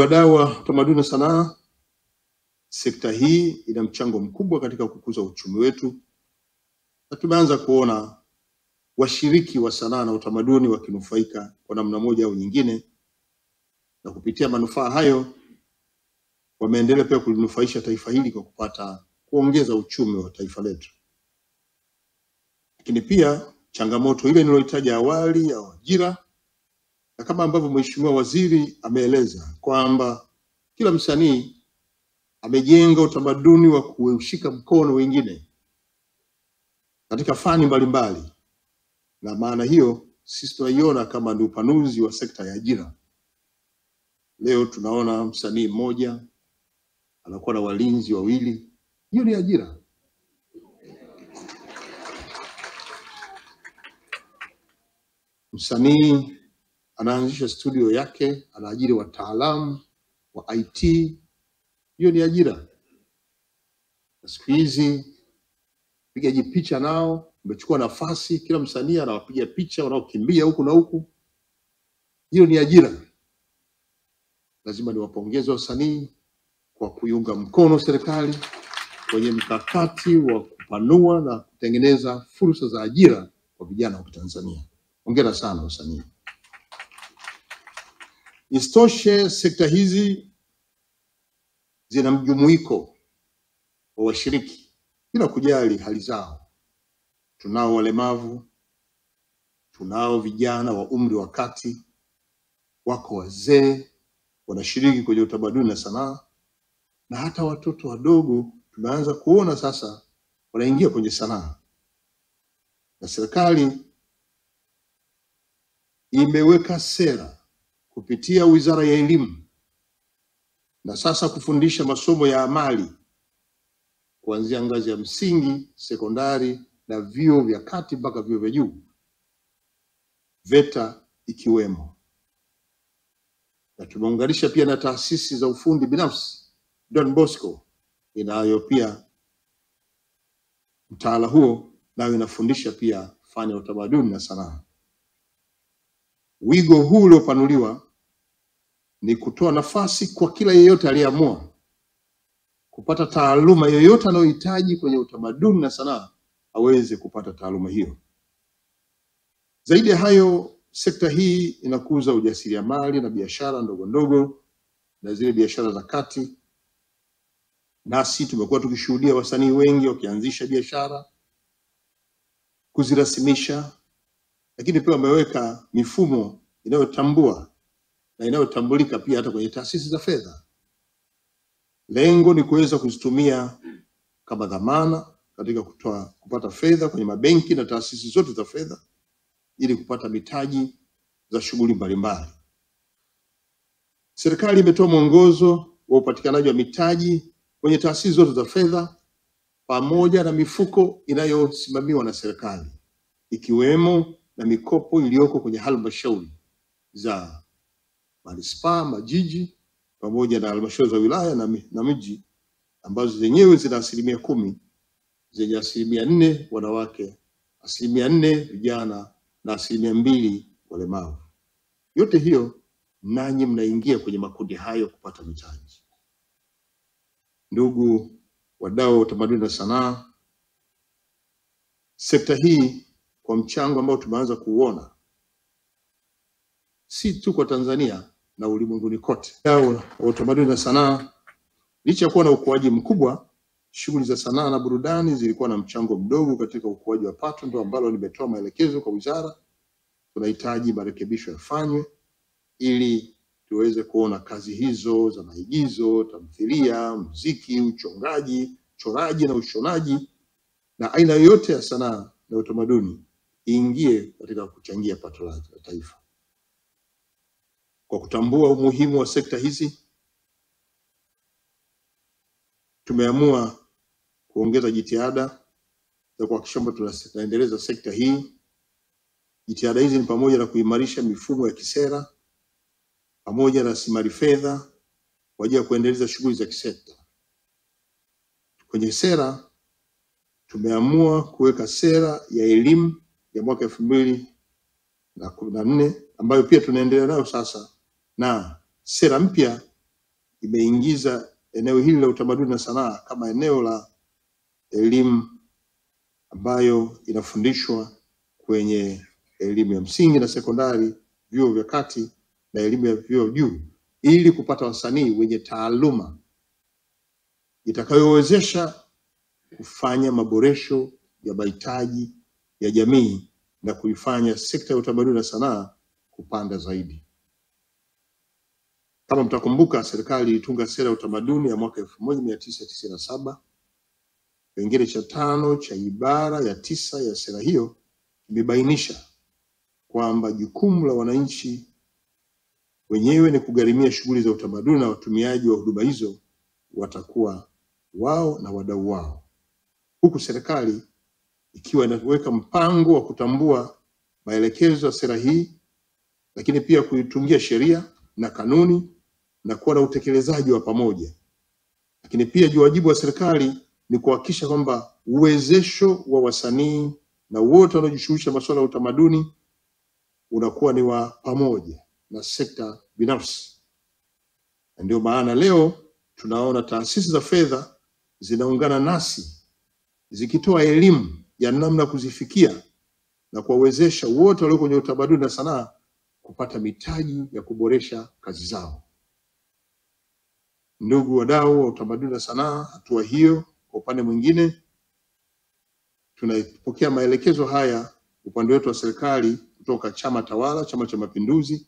Wadau wa utamaduni na sanaa, sekta hii ina mchango mkubwa katika kukuza uchumi wetu, na tumeanza kuona washiriki wa sanaa na utamaduni wakinufaika kwa namna moja au nyingine, na kupitia manufaa hayo wameendelea pia kulinufaisha taifa hili kwa kuongeza uchumi wa taifa letu. Lakini pia changamoto ile niliyoitaja awali ya ajira, na kama ambavyo Mheshimiwa Waziri ameeleza kwamba kila msanii amejenga utamaduni wa kushika mkono wengine katika fani mbalimbali, na maana hiyo sisi tunaiona kama ni upanuzi wa sekta ya ajira. Leo tunaona msanii mmoja anakuwa na walinzi wawili, hiyo ni ajira. Msanii anaanzisha studio yake, anaajiri wataalamu wa IT, hiyo ni ajira. Siku hizi pigaji picha nao umechukua nafasi, kila msanii anawapiga picha wanaokimbia huku na huku, hiyo ni ajira. Lazima niwapongeze wasanii kwa kuiunga mkono serikali kwenye mkakati wa kupanua na kutengeneza fursa za ajira kwa vijana wa Tanzania. Hongera sana wasanii. Isitoshe, sekta hizi zina mjumuiko wa washiriki bila kujali hali zao. Tunao walemavu, tunao vijana wa umri wa kati, wako wazee wanashiriki kwenye utamaduni na sanaa, na hata watoto wadogo tumeanza kuona sasa wanaingia kwenye sanaa. Na serikali imeweka sera kupitia Wizara ya Elimu na sasa kufundisha masomo ya amali kuanzia ngazi ya msingi, sekondari na vyuo vya kati mpaka vyuo vya juu, VETA ikiwemo. Na tumeunganisha pia na taasisi za ufundi binafsi. Don Bosco inayo pia mtaala huo, nayo inafundisha pia fani ya utamaduni na sanaa. Wigo huu uliopanuliwa ni kutoa nafasi kwa kila yeyote aliyeamua kupata taaluma yoyote anayohitaji kwenye utamaduni na sanaa aweze kupata taaluma hiyo. Zaidi ya hayo, sekta hii inakuza ujasiriamali na biashara ndogo ndogo na zile biashara za kati. Nasi tumekuwa tukishuhudia wasanii wengi wakianzisha biashara, kuzirasimisha, lakini pia wameweka mifumo inayotambua na inayotambulika pia hata kwenye taasisi za fedha. Lengo ni kuweza kuzitumia kama dhamana katika kupata fedha kwenye mabenki na taasisi zote za fedha ili kupata mitaji za shughuli mbalimbali. Serikali imetoa mwongozo wa upatikanaji wa mitaji kwenye taasisi zote za fedha pamoja na mifuko inayosimamiwa na serikali, ikiwemo na mikopo iliyoko kwenye halmashauri za manispaa, majiji pamoja na halmashauri za wilaya na miji, ambazo zenyewe zina 10%, zenye 4% wanawake, 4% vijana na 2% walemavu. Yote hiyo nanyi mnaingia kwenye makundi hayo kupata mitaji. Ndugu wadau wa utamaduni na sanaa, sekta hii kwa mchango ambao tumeanza kuuona si tu kwa Tanzania na ulimwenguni kote. Wadau wa utamaduni na sanaa, licha ya kuwa na ukuaji mkubwa, shughuli za sanaa na burudani zilikuwa na mchango mdogo katika ukuaji wa pato, ndio ambalo nimetoa maelekezo kwa wizara. Tunahitaji marekebisho yafanywe ili tuweze kuona kazi hizo za maigizo, tamthilia, muziki, uchongaji, choraji na ushonaji na aina yoyote ya sanaa na utamaduni iingie katika kuchangia pato la taifa. Kwa kutambua umuhimu wa sekta hizi, tumeamua kuongeza jitihada za kuhakikisha kwamba tunaendeleza sekta hii. Jitihada hizi ni pamoja na kuimarisha mifumo ya kisera pamoja na rasilimali fedha kwa ajili ya kuendeleza shughuli za kisekta. Kwenye sera, tumeamua kuweka sera ya elimu ya mwaka 2014 ambayo pia tunaendelea nayo sasa, na sera mpya imeingiza eneo hili la utamaduni na sanaa kama eneo la elimu ambayo inafundishwa kwenye elimu ya msingi na sekondari, vyuo vya kati na elimu ya vyuo juu, ili kupata wasanii wenye taaluma itakayowezesha kufanya maboresho ya mahitaji ya jamii na kuifanya sekta ya utamaduni na sanaa kupanda zaidi. Kama mtakumbuka, serikali ilitunga sera ya utamaduni ya mwaka 1997. Kipengele cha 5 cha ibara ya 9 ya sera hiyo imebainisha kwamba jukumu la wananchi wenyewe ni kugharimia shughuli za utamaduni na watumiaji wa huduma hizo watakuwa wao na wadau wao, huku serikali ikiwa inaweka mpango wa kutambua maelekezo ya sera hii, lakini pia kuitungia sheria na kanuni na kuwa na utekelezaji wa pamoja. Lakini pia wajibu wa serikali ni kuhakikisha kwamba uwezesho wa wasanii na wote wanaojishughulisha masuala ya utamaduni unakuwa ni wa pamoja na sekta binafsi. Na ndio maana leo tunaona taasisi za fedha zinaungana nasi zikitoa elimu ya namna kuzifikia na kuwawezesha wote walio kwenye utamaduni na sanaa kupata mitaji ya kuboresha kazi zao. Ndugu wadau wa utamaduni na sanaa, hatua hiyo kwa upande mwingine tunapokea maelekezo haya upande wetu wa serikali kutoka chama tawala, Chama cha Mapinduzi,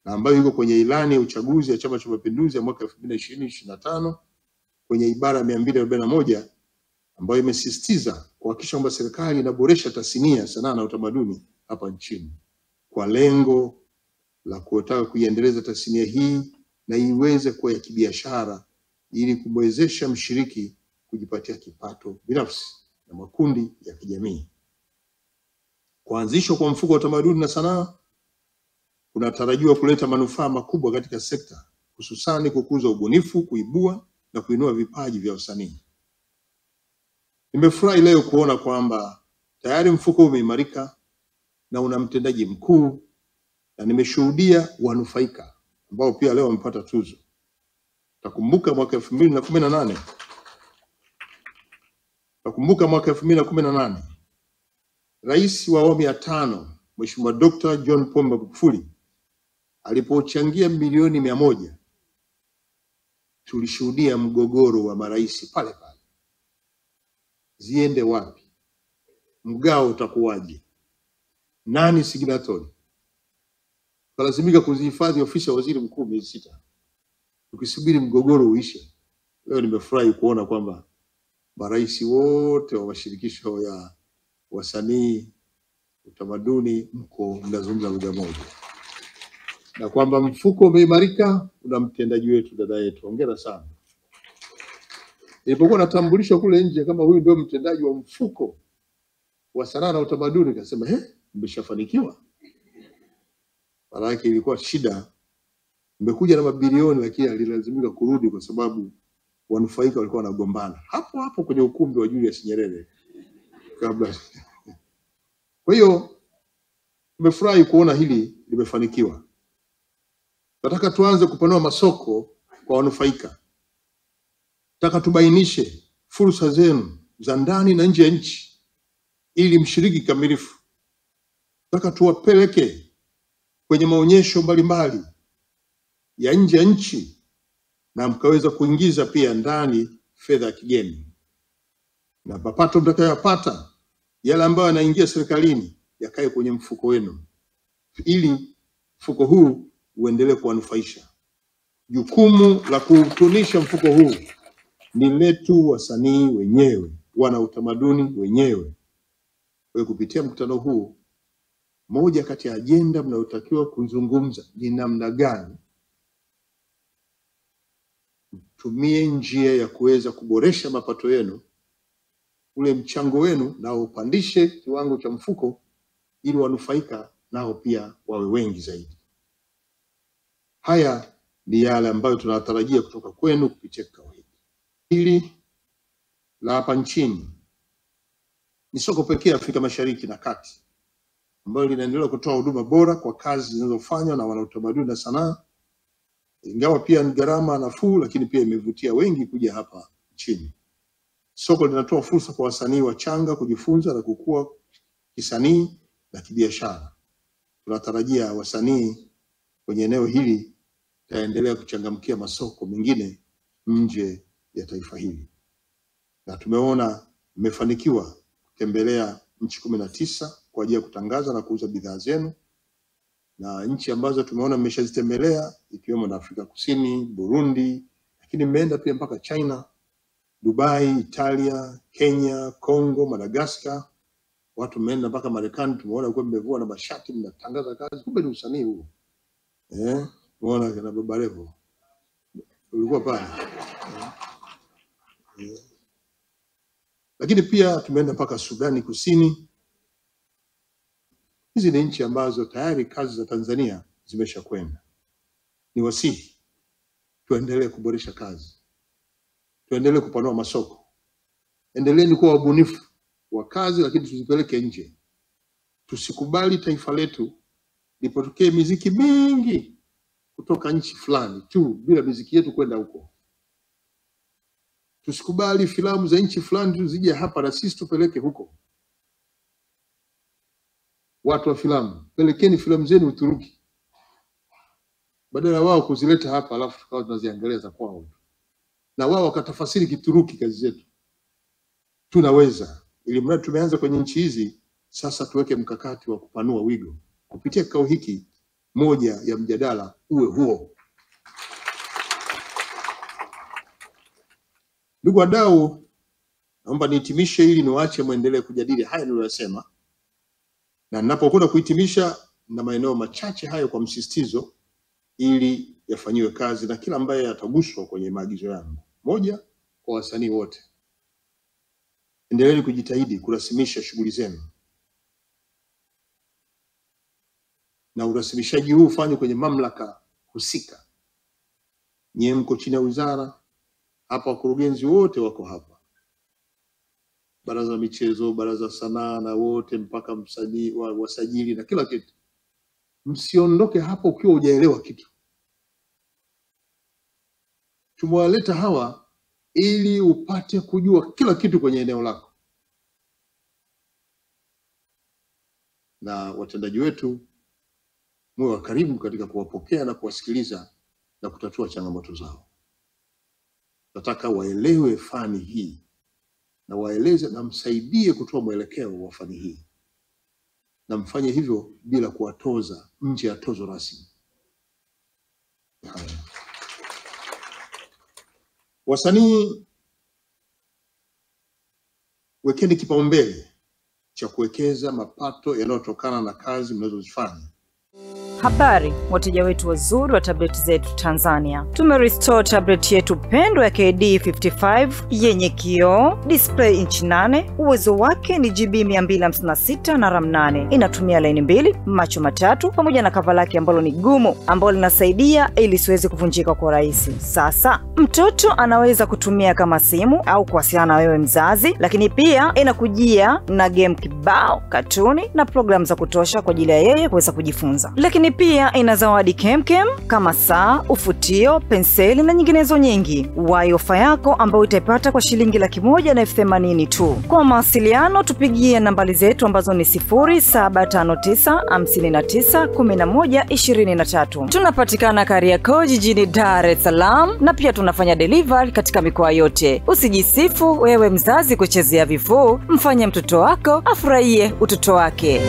na ambayo iko kwenye ilani ya uchaguzi ya Chama cha Mapinduzi ya mwaka 2020-2025 kwenye ibara ya 241 ambayo imesisitiza kuhakikisha kwamba serikali inaboresha tasnia ya sanaa na utamaduni hapa nchini kwa lengo la kutaka kuiendeleza tasnia hii na iweze kuwa ya kibiashara ili kumwezesha mshiriki kujipatia kipato binafsi na makundi ya kijamii. Kuanzishwa kwa mfuko wa utamaduni na sanaa kunatarajiwa kuleta manufaa makubwa katika sekta, hususani kukuza ubunifu, kuibua na kuinua vipaji vya wasanii. Nimefurahi leo kuona kwamba tayari mfuko umeimarika na una mtendaji mkuu, na nimeshuhudia wanufaika ambao pia leo wamepata tuzo. Takumbuka mwaka 2018. Rais wa awamu ya 5 Mheshimiwa Dr. John Pombe Magufuli alipochangia milioni 100, tulishuhudia mgogoro wa marais pale pale. Ziende wapi? Mgao utakuwaje? Nani signatory? Kalazimika kuzihifadhi ofisi ya waziri mkuu miezi 6 tukisubiri mgogoro uishe. Leo nimefurahi kuona kwamba marais wote wa mashirikisho ya wasanii utamaduni mnazungumza lugha moja, na kwamba mfuko umeimarika. Una mtendaji wetu, dada yetu, hongera sana. Nilipokuwa natambulishwa kule nje kama huyu ndio mtendaji wa mfuko wa sanaa na utamaduni, nikasema nimeshafanikiwa. Maana ilikuwa shida, nimekuja na mabilioni lakini alilazimika kurudi kwa sababu wanufaika walikuwa wanagombana hapo kwenye ukumbi wa Julius Nyerere kabla. Kwa hiyo nimefurahi kuona hili limefanikiwa. Nataka tuanze kupanua masoko kwa wanufaika. Nataka tubainishe fursa zenu za ndani na nje ya nchi ili mshiriki kamilifu. Nataka tuwapeleke kwenye maonyesho mbalimbali ya nje ya nchi na mkaweza kuingiza pia ndani fedha ya kigeni, na mapato mtakayopata yale ambayo yanaingia serikalini yakae kwenye mfuko wenu ili mfuko huu uendelee kuwanufaisha. Jukumu la kutunisha mfuko huu ni letu wasanii wenyewe, wana utamaduni wenyewe. Kwa kupitia mkutano huu, moja kati ya ajenda mnayotakiwa kuzungumza ni namna gani tumie njia ya kuweza kuboresha mapato yenu, ule mchango wenu na upandishe kiwango cha mfuko ili wanufaika nao pia wawe wengi zaidi. Haya ni yale ambayo tunatarajia kutoka kwenu kupitia kikao hiki. Hili la hapa nchini ni soko pekee Afrika Mashariki na Kati ambalo linaendelea kutoa huduma bora kwa kazi zinazofanywa na wanautamaduni na sanaa, Ingawa pia ni gharama nafuu, lakini pia imevutia wengi kuja hapa nchini. Soko linatoa fursa kwa wasanii wachanga kujifunza na kukua kisanii na kibiashara. Tunatarajia wasanii kwenye eneo hili taendelea kuchangamkia masoko mengine nje ya taifa hili. Na tumeona mmefanikiwa kutembelea nchi 19 kwa ajili ya kutangaza na kuuza bidhaa zenu. Na nchi ambazo tumeona mmeshazitembelea ikiwemo na Afrika Kusini, Burundi, lakini mmeenda pia mpaka China, Dubai, Italia, Kenya, Kongo, Madagascar. Watu mmeenda mpaka Marekani, tumeona huko mmevua na mashati mnatangaza kazi, kumbe ni usanii huo. Unaona kana Baba Levo. Ulikuwa pale. Lakini pia tumeenda mpaka Sudani Kusini. Hizi ni nchi ambazo tayari kazi za Tanzania zimeshakwenda. Ni wasihi tuendelee kuboresha kazi. Tuendelee kupanua masoko. Endeleeni kuwa wabunifu wa kazi, lakini tusipeleke nje. Tusikubali taifa letu lipotokee muziki mingi kutoka nchi fulani tu bila muziki yetu kwenda huko. Tusikubali filamu za nchi fulani tu zije hapa na sisi tupeleke huko. Watu wa filamu, pelekeni filamu zenu Uturuki, badala wao kuzileta hapa alafu tukawa tunaziangalia za kwao, na wao wakatafasiri Kituruki kazi zetu. Tunaweza, ili mradi tumeanza kwenye nchi hizi, sasa tuweke mkakati wa kupanua wigo. Kupitia kikao hiki, moja ya mjadala uwe huo. Ndugu wadau, naomba nihitimishe ili niwaache muendelee kujadili haya niliyosema. Na ninapokwenda kuhitimisha na maeneo machache hayo kwa msisitizo ili yafanyiwe kazi na kila ambaye ataguswa kwenye maagizo yangu. Moja, kwa wasanii wote, endeleeni kujitahidi kurasimisha shughuli zenu. Na urasimishaji huu ufanywe kwenye mamlaka husika. Nyie mko chini ya wizara, hapa wakurugenzi wote wako hapa. Baraza la michezo, baraza sanaa na wote mpaka wasajili na kila kitu. Msiondoke hapo ukiwa hujaelewa kitu. Tumewaleta hawa ili upate kujua kila kitu kwenye eneo lako. Na watendaji wetu muwe wa karibu katika kuwapokea na kuwasikiliza na kutatua changamoto zao. Nataka waelewe fani hii na waeleze na msaidie kutoa mwelekeo wa fani hii. Na mfanye hivyo bila kuwatoza nje ya tozo rasmi. Wasanii, wekeni kipaumbele cha kuwekeza mapato yanayotokana na kazi mnazozifanya. Habari wateja wetu wazuri wa tableti zetu Tanzania. Tumerestore tablet yetu pendwa ya KD55 yenye kioo, display inchi 8, uwezo wake ni GB 256 na RAM 8. Inatumia laini 2, macho matatu pamoja na cover lake ambalo ni gumu ambalo linasaidia ili siweze kuvunjika kwa rahisi. Sasa mtoto anaweza kutumia kama simu au kuwasiliana na wewe mzazi, lakini pia inakujia na game kibao, katuni na program za kutosha kwa ajili ya yeye kuweza kujifunza. Lakini pia ina zawadi kemkem kama saa, ufutio, penseli na nyinginezo nyingi. Wahi ofa yako ambayo utaipata kwa shilingi 180,000 tu. Kwa mawasiliano tupigie nambari zetu ambazo ni 0759591123. Tunapatikana Kariakoo jijini Dar es Salaam na pia tunafanya delivery katika mikoa yote. Usijisifu wewe mzazi kuchezea vifuu, mfanye mtoto wako afurahie utoto wake.